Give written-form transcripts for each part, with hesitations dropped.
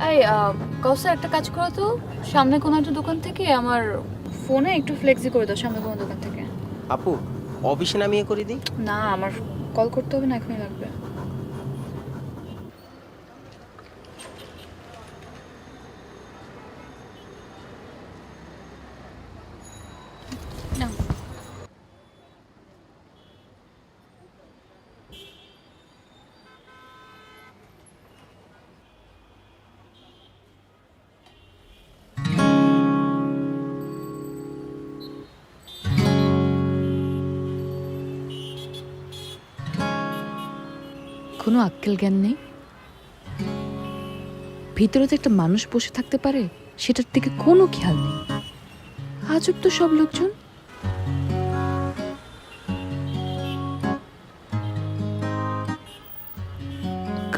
এই কৌশল একটা কাজ করো তো, সামনে কোনো একটা দোকান থেকে আমার ফোনে একটু ফ্লেক্সি করে দাও, সামনে কোনো দোকান থেকে। আপু অফিসে নামিয়ে করে দিই। না, আমার কল করতে হবে না, এখনই লাগবে। নাও। কোনো আক্কেল জ্ঞান নেই। ভিতরে তো একটা মানুষ বসে থাকতে পারে, সেটার দিকে কোনো খেয়াল নেই। আজব তো সব লোকজন।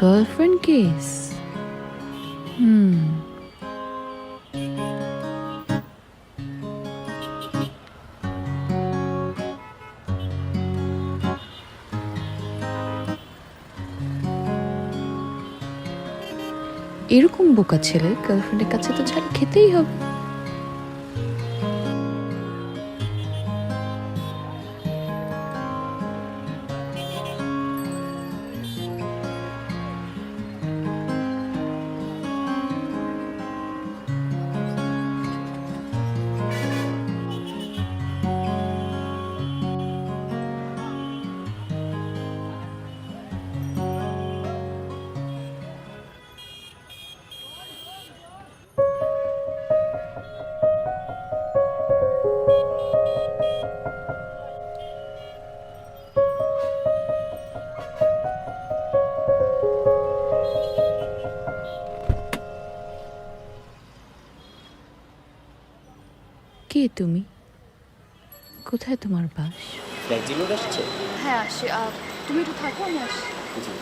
Girlfriend case. এরকম বোকা ছেলে গার্লফ্রেন্ডের কাছে তো ছাড় খেতেই হবে। কে তুমি? কোথায় তোমার বাস? ট্যাক্সি লোড আসছে। হ্যাঁ আসি, তুমি একটু থাকো, আমি আসি। জি।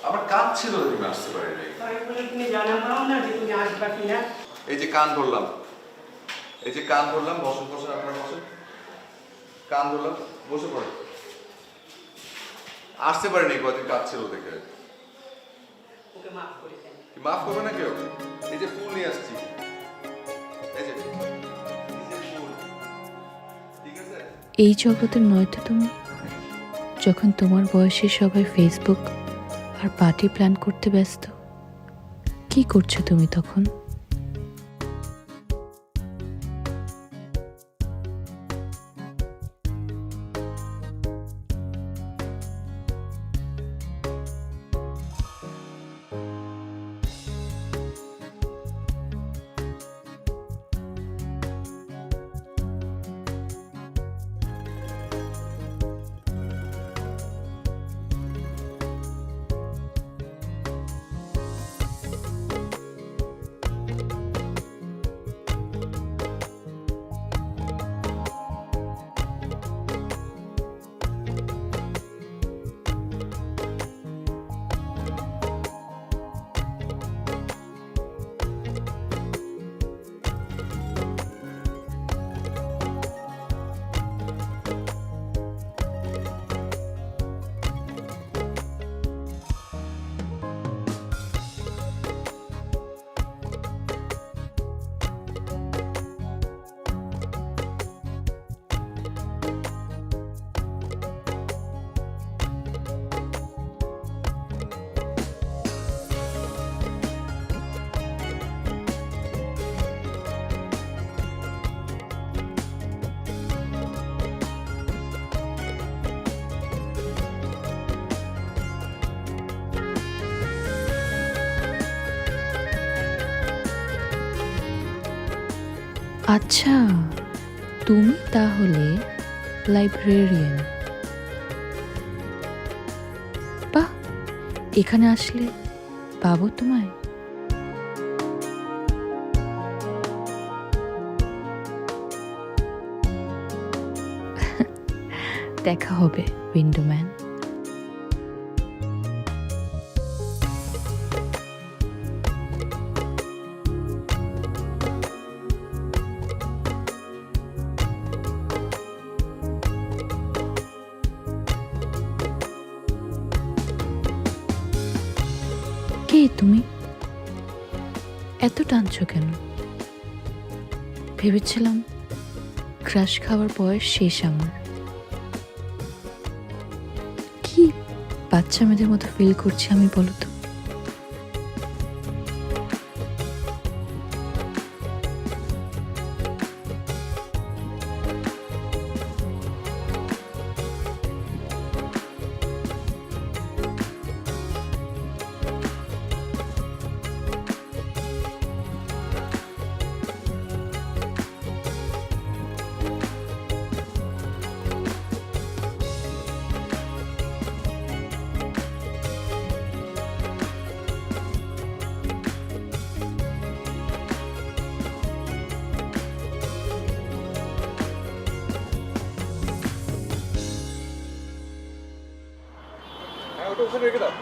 আমার কাজ ছিল, তুমি আসতে পারি নাই। তুমি জানাবাও না যে তুমি আসবা কিনা। এই যে কান ধরলাম, এই যে কান ধরলাম, বসেন বসেন, আপনারা বসেন। কান ধরলাম, বসে পড়ে। আসতে পারিনি, কদিন কাজ ছিল দেখে। ওকে মাফ করে দেন। কি মাফ করবে না কেউ? এই যে ফুল নিয়ে আসছি, এই যে ফুল, ঠিক আছে? এই জগতের নয় তো তুমি? যখন তোমার বয়সে সবাই ফেসবুক আর পার্টি প্ল্যান করতে ব্যস্ত, কি করছো তুমি তখন? আচ্ছা, তুমি তাহলে লাইব্রেরিয়ান। এখানে আসলে পাবো তোমায়? দেখা হবে উইন্ডোম্যান। কে তুমি? এত টানছো কেন? ভেবেছিলাম ক্রাশ খাওয়ার বয়স শেষ আমার। কি বাচ্চা মেয়েদের মতো ফিল করছি আমি, বলো তো? হ্যাঁ, ওটা ওখানে রেখে দাও।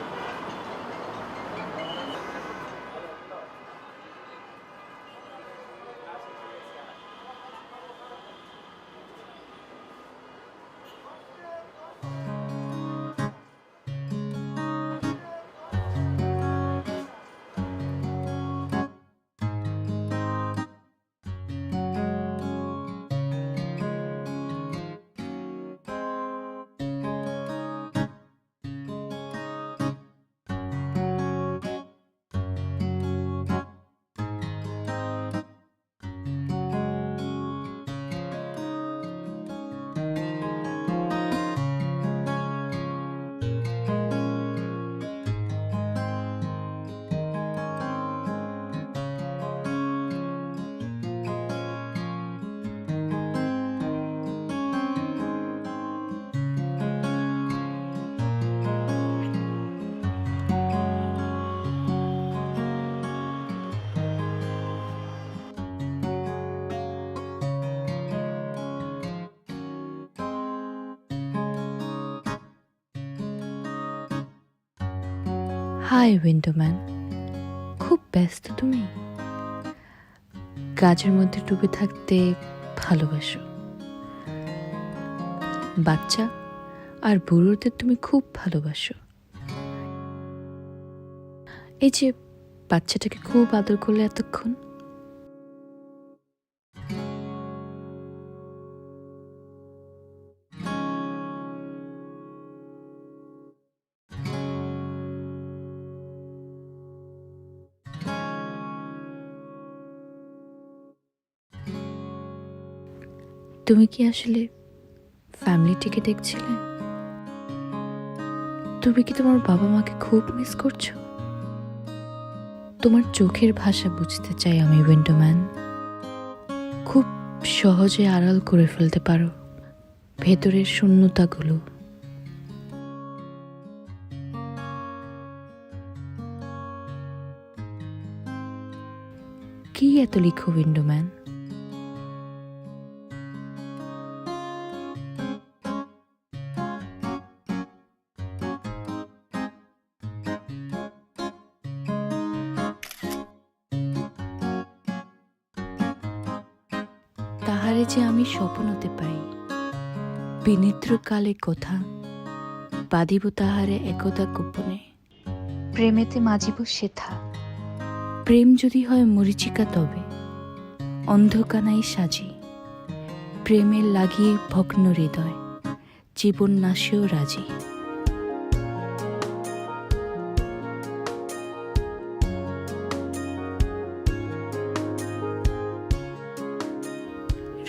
হাই উইন্ডোম্যান, খুব ব্যস্ত তুমি? কাজের মধ্যে ডুবে থাকতে ভালোবাসো। বাচ্চা আর বুড়োদের তুমি খুব ভালোবাসো। এই যে বাচ্চাটাকে খুব আদর করলে এতক্ষণ, তুমি কি আসলে ফ্যামিলিটিকে দেখছিলে? তুমি কি তোমার বাবা মাকে খুব মিস করছো? তোমার চোখের ভাষা বুঝতে চাই আমি উইন্ডোম্যান। খুব সহজে আড়াল করে ফেলতে পারো ভেতরের শূন্যতাগুলো। কি এত লিখো উইন্ডোম্যান? তাহারে যে আমি স্বপ্নতে পাই, বিনিদ্র কালে কথা বাঁধিব তাহারে একদা গোপনে। প্রেমেতে মাজিব সেথা, প্রেম যদি হয় মরিচিকা তবে অন্ধকানাই সাজি। প্রেমের লাগিয়ে ভগ্ন হৃদয়, জীবন নাশেও রাজি।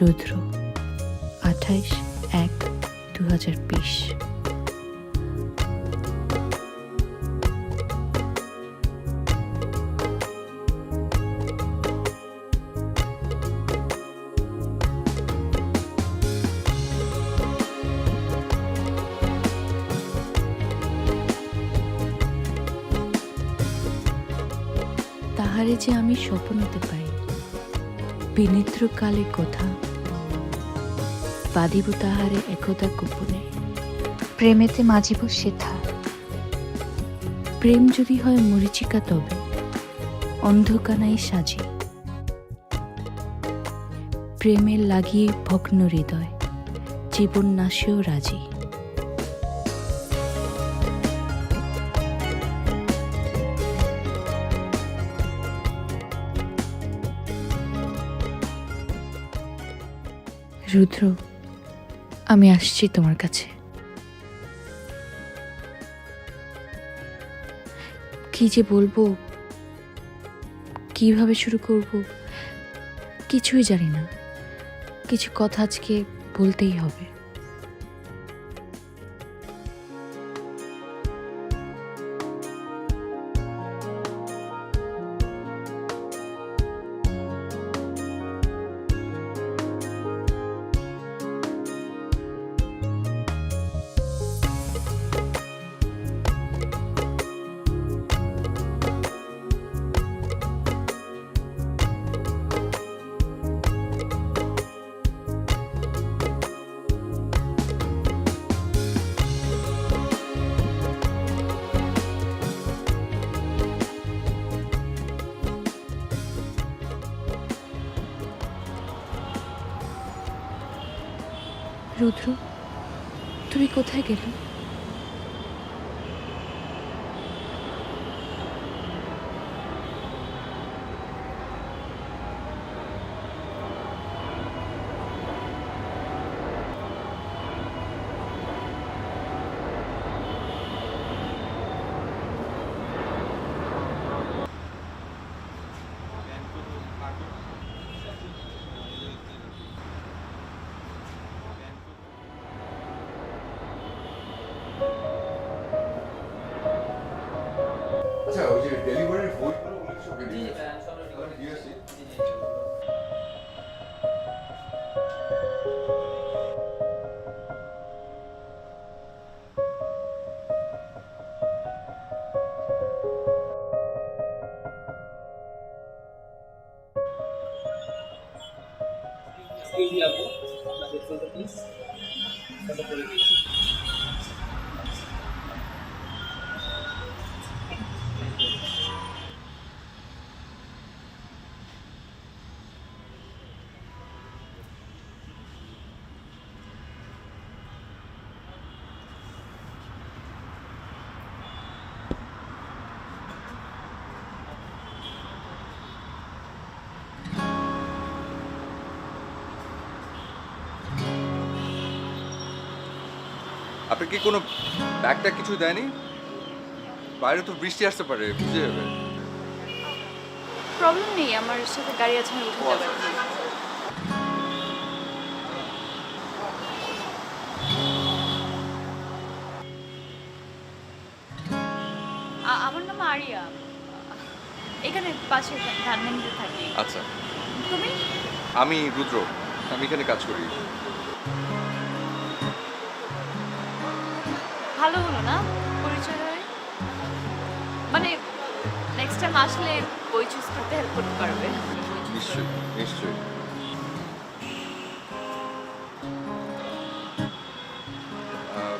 রুদ্র, 28/1/2020। তাহারে যে আমি স্বপ্নতে পাই, বিনিদ্র কালে কথা বাদিব তাহারে একদা গোপনে। প্রেমেতে মাজিব সেথা। প্রেম যদি হয় মরিচিকা তবে অন্ধকানাই সাজি। প্রেমের লাগিয়ে ভগ্ন হৃদয় জীবন নাশেও রাজি। রুদ্র, আমি আসছি তোমার কাছে। কি যে বলবো, কিভাবে শুরু করব কিছুই জানি না। কিছু কথা আজকে বলতেই হবে। রুদ্র, তুমি কোথায় গেলে? আচ্ছা, ওই যে ডেলিভারির বইগুলো ওগুলো সব রেডি আছে। দিয়ে আসি। আপনি কি কোনো ব্যাগটা কিছু দেয়নি? বাইরে তো বৃষ্টি আসতে পারে, ভিজে যাবে। প্রবলেম নেই, আমার সাথে গাড়ি আছে, আমি উঠে যাবো এখন। আমার নাম আরিয়া, এখানে পাশে ধানমন্ডিতে থাকি। আচ্ছা, তুমি? আমি রুদ্র, আমি এখানে কাজ করি। ভালো হলো না পরিচয় হয়ে? মানে নেক্সট টাইম আসলে বই চুজ করতে হেল্প করতে পারবে। নিশ্চয়ই, নিশ্চয়ই।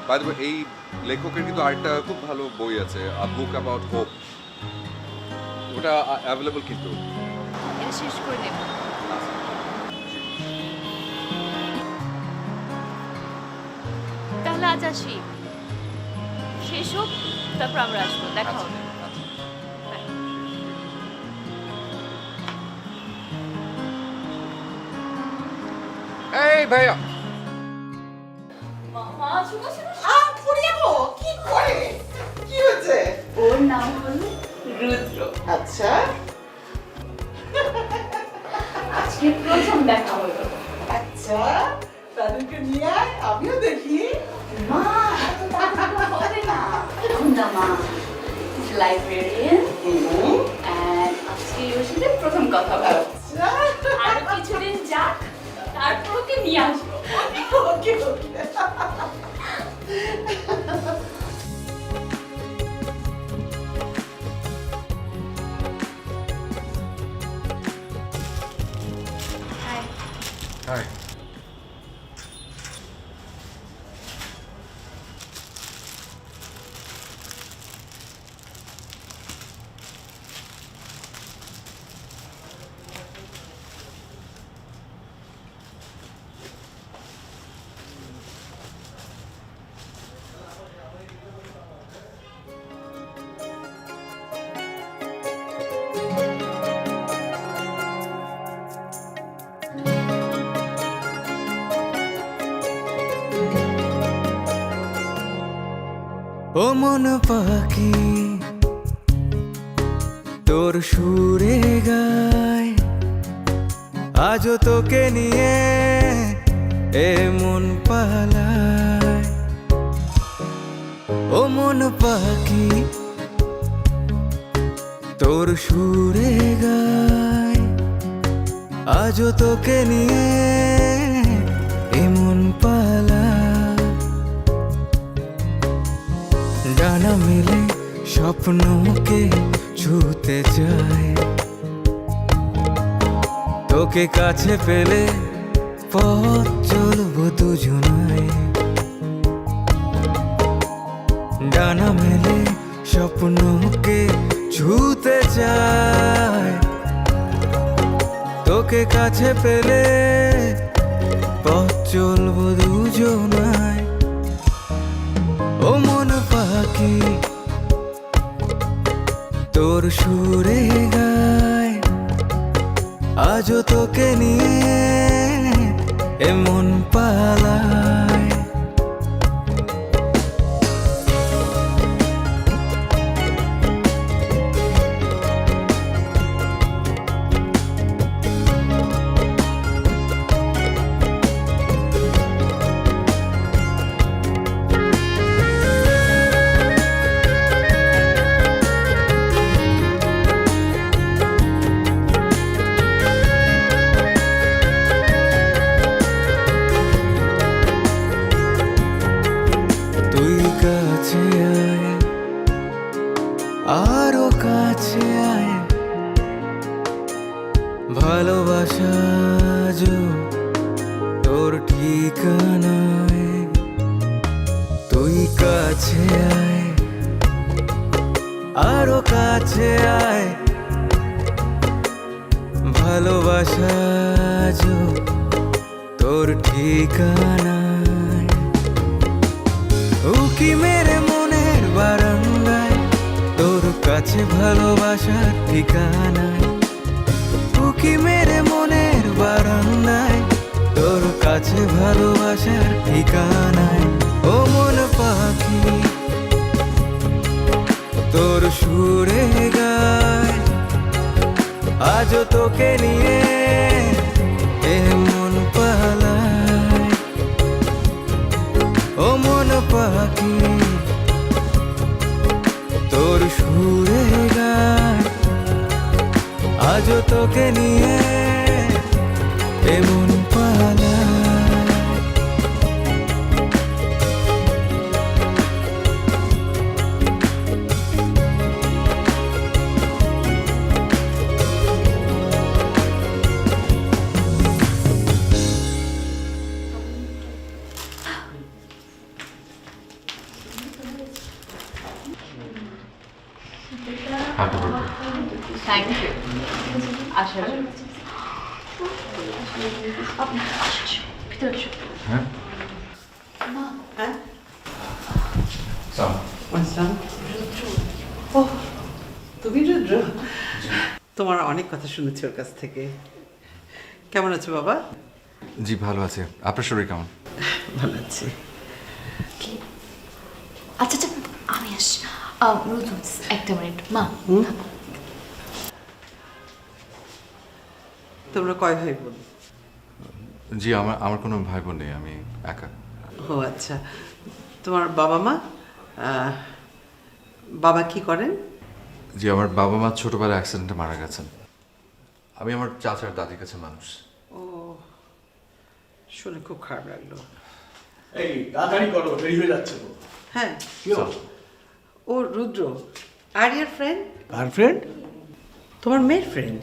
বাই দ্য ওয়ে, এই লেখকের কিন্তু আরেকটা খুব ভালো বই আছে, আ বুক অ্যাবাউট হোপ। ওটা অ্যাভেলেবল কিন্তু। এটা শেষ করে দেব। তাহলে আজ আসি, শেষ হোক, তারপর আমরা আসবো, দেখা হবে। এই ভাইয়া, কি করে? কি হয়েছে? ওর নাম হলো রুদ্র। আচ্ছা, আজকে প্রথম দেখা হলো। আচ্ছা, তাদেরকে নিয়ে আয়, আমিও দেখি। মা, এত তাড়াতাড়ি হবে না। মা লাইব্রেরিয়ান, and আজকে ওর সাথে প্রথম কথা বলো। আচ্ছা, আরো কিছুদিন যাক, তারপর ওকে নিয়ে আসবো। ওকে ওকে। হাই। ও মন পাখি তোর সুরে গায়, আজও তোকে নিয়ে এ মন পালায়। ও মন পাখি তোর সুরে গায়, আজও তোকে নিয়ে এ মন পালায়। ডানা মেলে স্বপ্নকে ছুতে চায়, তোকে কাছে পেলে পথ চলবো দুজনায়। ডানা মেলে স্বপ্নকে ছুতে চায়, তোকে কাছে পেলে পথ চলবো দুজনায়। ও মন পাখি তোর সুরে গায়, আজও তোকে নিয়ে এমন পালায়। তুই কাছে আয়, আরো কাছে আয়, ভালোবাসা আজও তোর ঠিকানায়। তুই কাছে আয়, আরো কাছে আয়, ভালোবাসা আজও তোর ঠিকানায়। উকি মেরে মনের বারান্দায়, তোর কাছে ভালোবাসার ঠিকানায়। উকি মেরে মনের বারান্দায়, তোর কাছে ভালোবাসার ঠিকানায়। ও মন পাখি তোর সুরে গায়, আজও তোকে নিয়ে এমন পালায়। ও মন পাখি তোর সুরে গায়, আজও তোকে নিয়ে এমন পালায়। Thank you. আসার জন্য ভিতরে এসো। হ্যাঁ আসলাম। ও তুমি রুদ্র, তোমার অনেক কথা শুনেছি ওর কাছ থেকে। কেমন আছো বাবা? জি ভালো আছে, আপনার শরীর কেমন? ভালো আছি। আচ্ছা আচ্ছা, আমি আসছি। রুদ্র, একটা মিনিট মা। তোমরা কয় ভাই বোন? জি আমার কোনো ভাই বোন নেই, আমি একা। ও আচ্ছা, তোমার বাবা মা? বাবা কি করেন? জি আমার বাবা মা ছোটবেলায় অ্যাক্সিডেন্টে মারা গেছেন। আমি আমার চাচার দাদির কাছে মানুষ। ও শুনে খুব খারাপ লাগলো। এই তাড়াতাড়ি করো, দেরি হয়ে যাচ্ছে তো। হ্যাঁ, কি হলো? ও রুদ্র, আরিয়ার ফ্রেন্ড, গার্লফ্রেন্ড? তোমার মেয়ের ফ্রেন্ড।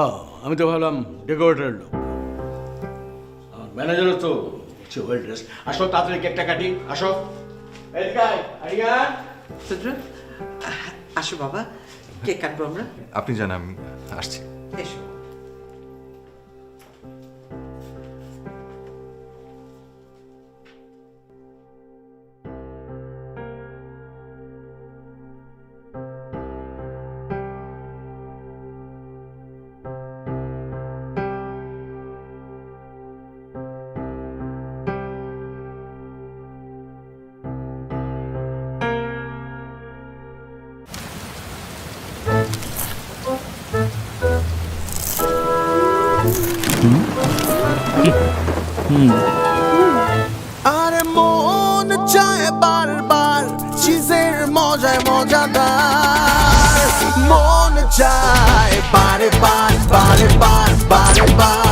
ও আমি তো ভাবলাম ডেকোরেটর লোক। ম্যানেজারও তো ওয়েল ড্রেস। আসো তাড়াতাড়ি কেকটা কাটি, আসো। এদিকে আয়, আরিয়ান। রুদ্র, আসো বাবা, কেক কাটবো আমরা। আপনি জানেন আমি আসছি। এসো। আরে মন চায় বারবার চিজের মজায় মজাদার, মন চায় বারে বার বারে বার বারে বার।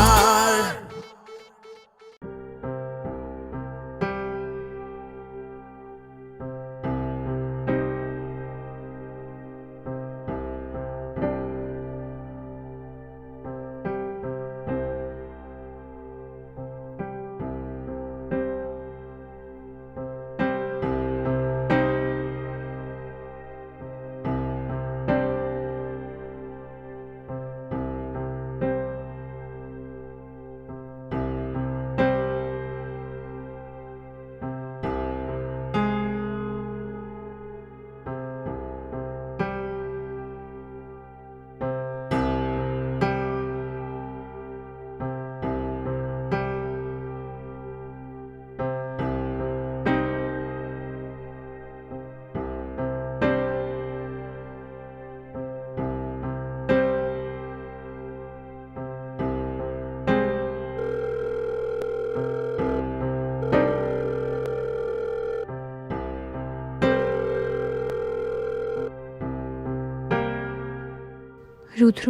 রুদ্র,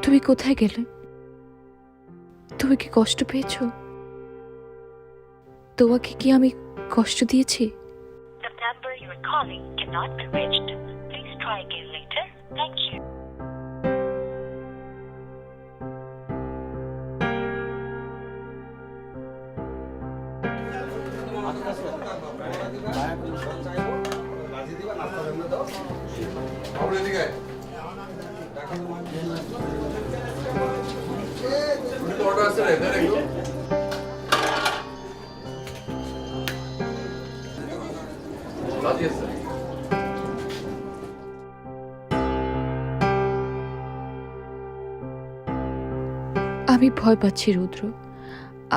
তুমি কোথায় গেলে? তুমি কি কষ্ট পেয়েছো? তোমাকে কি আমি কষ্ট দিয়েছি? The number you are calling cannot be reached. Please try again later. Thank you. আমি ভয় পাচ্ছি রুদ্র,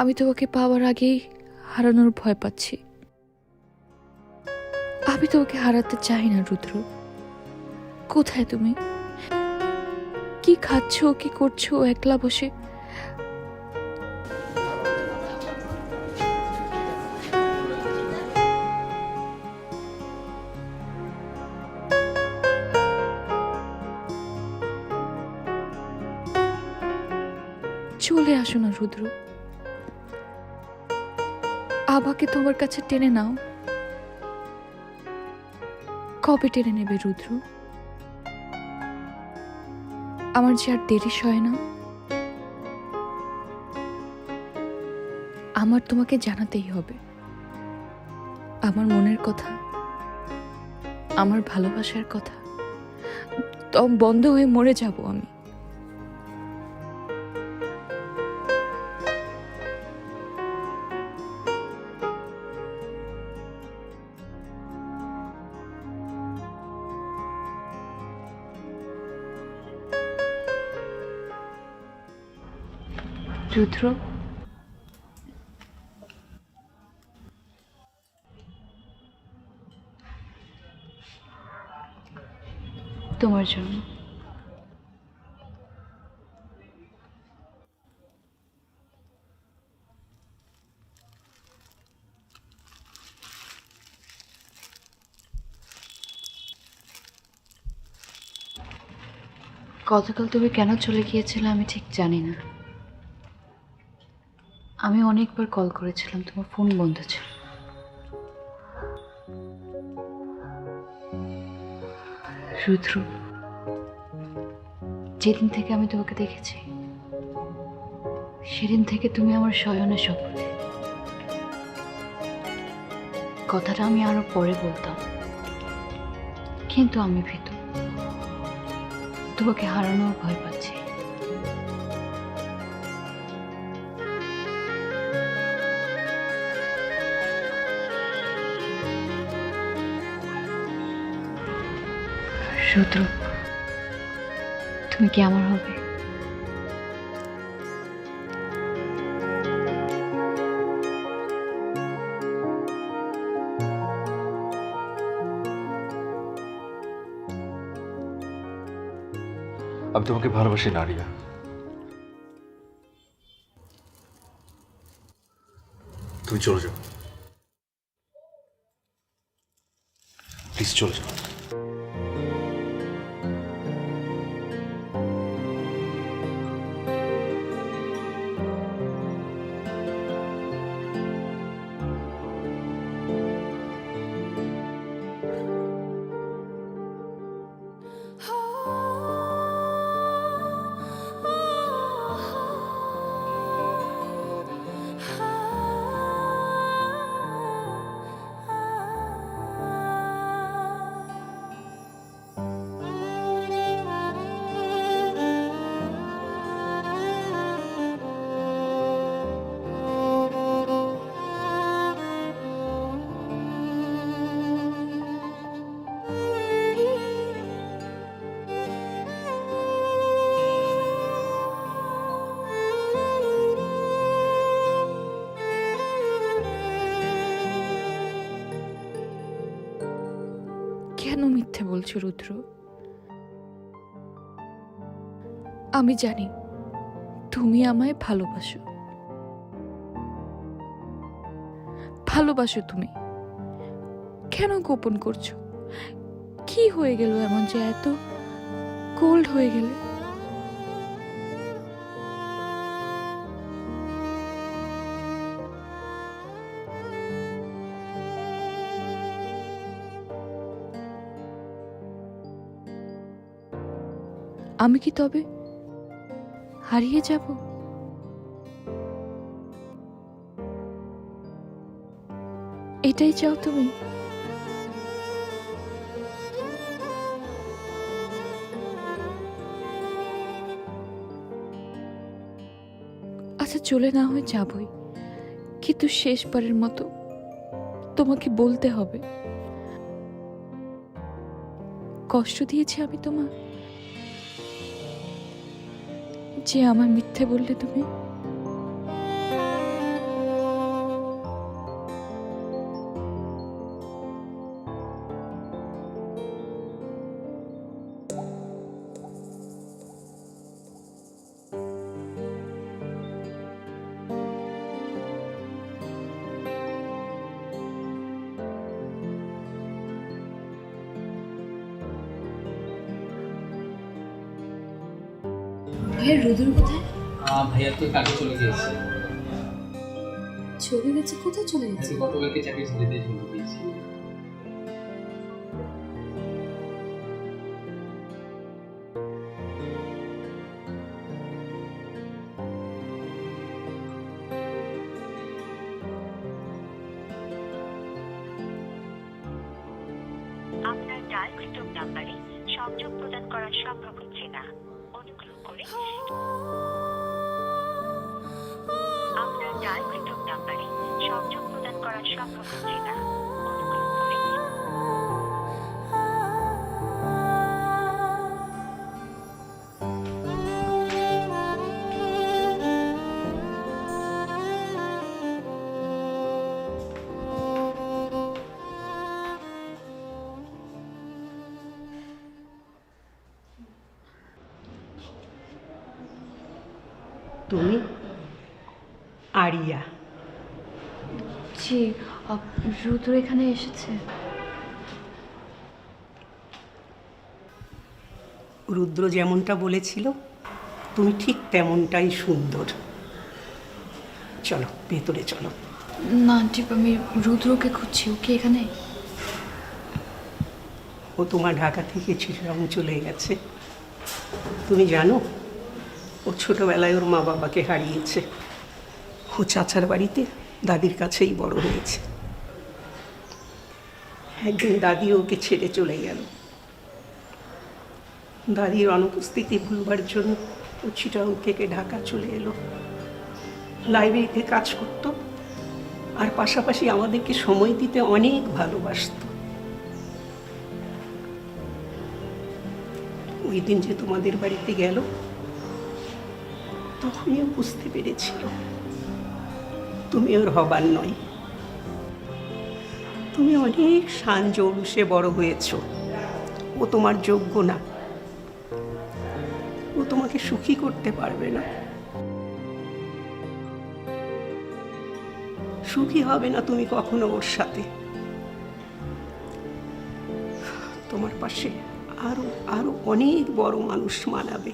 আমি তোমাকে পাওয়ার আগেই হারানোর ভয় পাচ্ছি। আমি তোমাকে হারাতে চাই না রুদ্র। কোথায় তুমি? কি খাচ্ছো, কি করছো একলা বসে? চলে আসো না রুদ্র, আমাকে তোমার কাছে টেনে নাও। কবে টেনে নেবে রুদ্র? আমার যে আর দেরি সয় না। আমার তোমাকে জানাতেই হবে আমার মনের কথা, আমার ভালোবাসার কথা। দম বন্ধ হয়ে মরে যাব আমি। রুদ্র, তোমার জন্য। গতকাল তুমি কেন চলে গিয়েছিলে আমি ঠিক জানি না। আমি অনেকবার কল করেছিলাম, তোমার ফোন বন্ধ ছিল। রুদ্র, যেদিন থেকে আমি তোমাকে দেখেছি সেদিন থেকে তুমি আমার শয়নে শপথে। কথাটা আমি আরো পরে বলতাম, কিন্তু আমি ভীত, তোমাকে হারানোর ভয় পাচ্ছি। রুদ্র, তুমি কি আমার হবে? আমি তোমাকে ভালোবাসি নারিয়া। তুমি চলে যাও, প্লিজ চলে যাও। কেন মিথ্যে বলছো রুদ্র? আমি জানি তুমি আমায় ভালোবাসো, তুমি। কেন গোপন করছো? কি হয়ে গেল এমন যে এত কোল্ড হয়ে গেলে? আমি কি তবে হারিয়ে যাব? এটাই চাও তুমি? আচ্ছা, চলে না হয় যাবই, কিন্তু শেষবারের মতো তোমাকে বলতে হবে, কষ্ট দিয়েছি আমি তোমার, যে আমার মিথ্যে বললে তুমি। ভাইয়া, রুদ্র কোথায়? ভাইয়া তো কাজে চলে গিয়েছে। চলে গেছে? কোথায় চলে গেছে? গতকালকে চাকরি ছেড়ে দিয়ে চলে গিয়েছে। আপনার ডায়ালকৃত নাম্বারে সংযোগ প্রদান করা সম্ভব হচ্ছে না। অনুগ্রহ করে আপনার ডায়ালকৃত নাম্বারে সংযোগ প্রদান করা সম্ভব হচ্ছে না। অনুগ্রহ করে তুমি আরিয়া? জি, রুদ্র এখানে এসেছে। রুদ্র যেমনটা বলেছিল তুমি ঠিক তেমনটাই সুন্দর। চলো ভেতরে চলো। না আন্টি, আমি রুদ্রকে খুঁজছি। ওকে এখানে? ও তোমার ঢাকা থেকে চিটাগাং চলে গেছে। তুমি জানো ও ছোটবেলায় ওর মা বাবাকে হারিয়েছে। ও চাচার বাড়িতে দাদির কাছেই বড় হয়েছে। একদিন দাদি ওকে ছেড়ে চলে গেল। দাদির অনুপস্থিতি ভুলবার জন্য ও চিটাং থেকে ঢাকা চলে এলো। লাইব্রেরিতে কাজ করতো আর পাশাপাশি আমাদেরকে সময় দিতে অনেক ভালোবাসত। ওই দিন যে তোমাদের বাড়িতে গেল তখনই ও বুঝতে পেরেছিল তুমি ওর হবার নয়। তুমি অনেক শান জৌলুসে বড় হয়েছ। ও তোমার যোগ্য না। ও তোমাকে সুখী করতে পারবে না। সুখী হবে না তুমি কখনো ওর সাথে। তোমার পাশে আরো আরো অনেক বড় মানুষ মানাবে।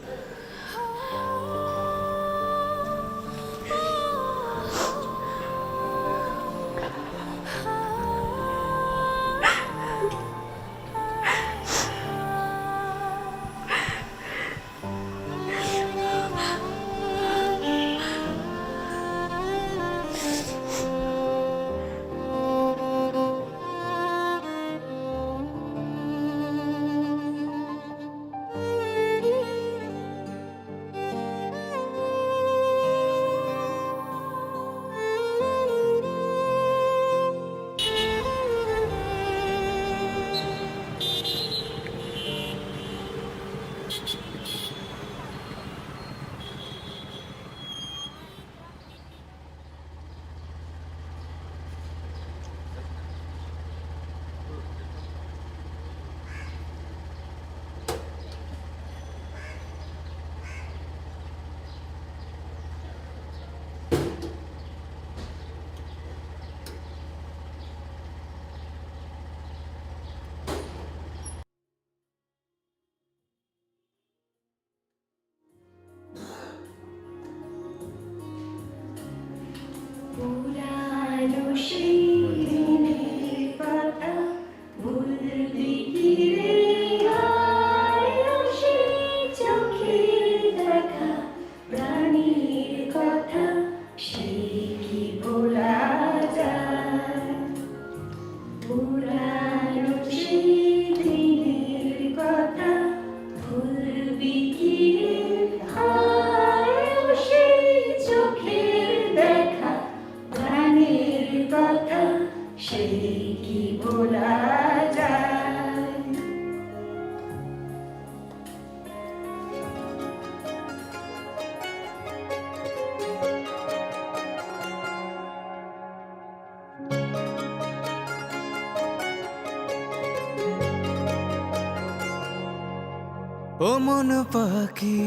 ও মন পাখি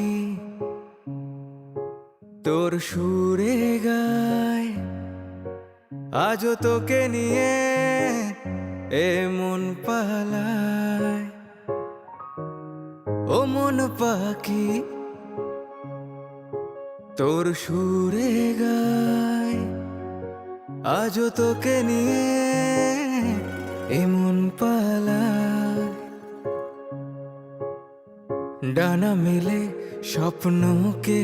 তোর সুরে গায়, আজও তোকে নিয়ে এ মন পালায়। ও মন পাখি তোর সুরে গায়, আজও তোকে নিয়ে এ মন পালায়। ডানা মেলে স্বপ্নকে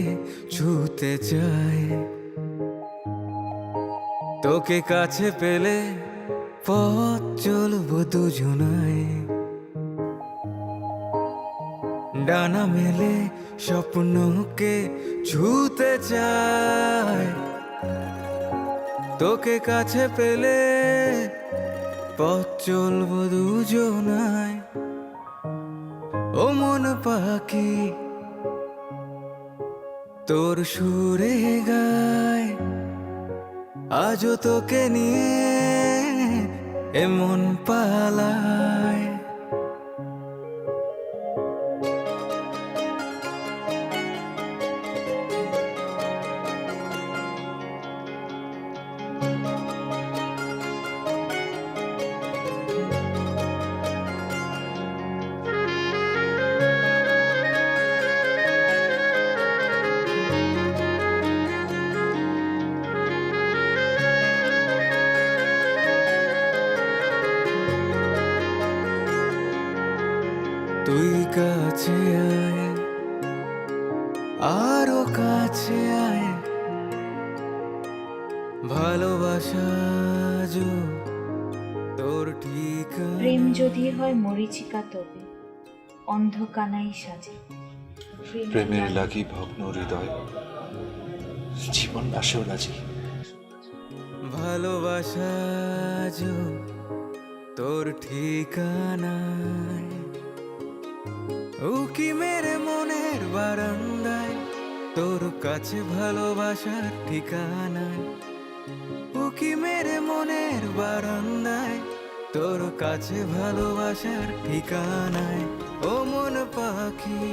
ছুতে চায়, তোকে কাছে পেলে পথ চলবো দুজনায়। ডানা মেলে স্বপ্নকে ছুতে চায়, তোকে কাছে পেলে পথ চলবো দুজনায়। ও মন পাখি তোর সুরে গায়, আজও তোকে নিয়ে এমন পালায়। তুই কাছে আয়, আরো কাছে আয় ভালোবাসা আজও তোর ঠিকানা প্রেম যদি হয় মরীচিকা তবে অন্ধকানাই সাজে প্রেমের লাগি ভগ্ন হৃদয় জীবন নাশেও রাজি ভালোবাসা আজও তোর ঠিকানায় উকি মেরে মনের বারান্দায় তোর কাছে ভালোবাসার ঠিকানায় উকি মেরে মনের বারান্দায় তোর কাছে ভালোবাসার ঠিকানায় ও মন পাখি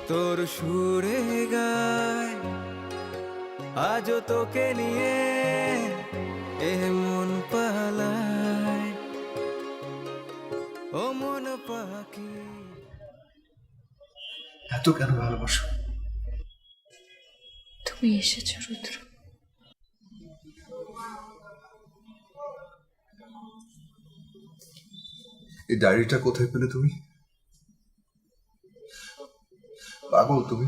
তোর সুরে গায় আজও তোকে নিয়ে এ মন পালায় ও মন পাখি এত কেন ভালোবাসো তুমি এসেছো রুদ্র। এই ডায়েরিটা কোথায় পেলে তুমি? পাগল তুমি।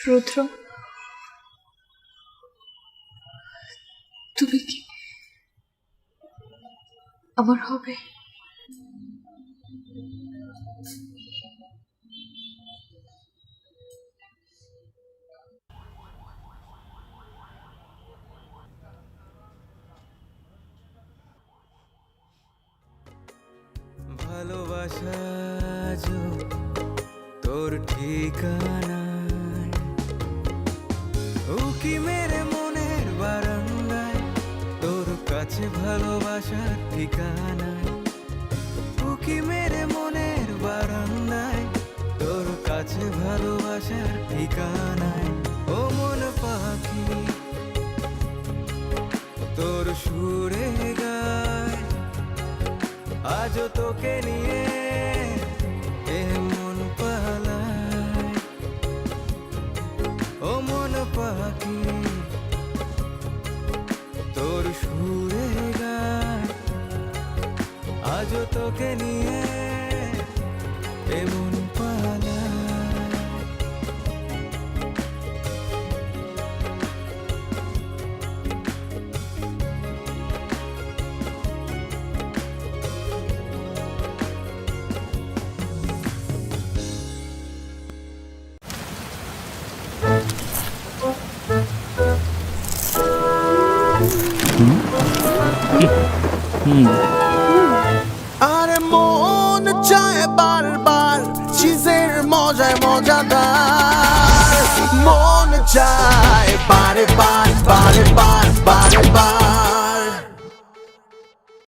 রুদ্র, তুমি কি আমার হবে? ভালোবাসা আজও তোর ঠিকানায় উকি মেরে মনের বারান্দায় তোর কাছে ভালোবাসার ঠিকানায় উকি মেরে মনের বারান্দায় তোর কাছে ভালোবাসার ঠিকানায় ও মন পাখি তোর সুরে গায় আজও তোকে নিয়ে এ মন পালায় ও মন পাখি তোর সুরে গায় আজও তোকে নিয়ে এ মন পালায় আরে মন চায় বারবার চিজের মজায় মজাদার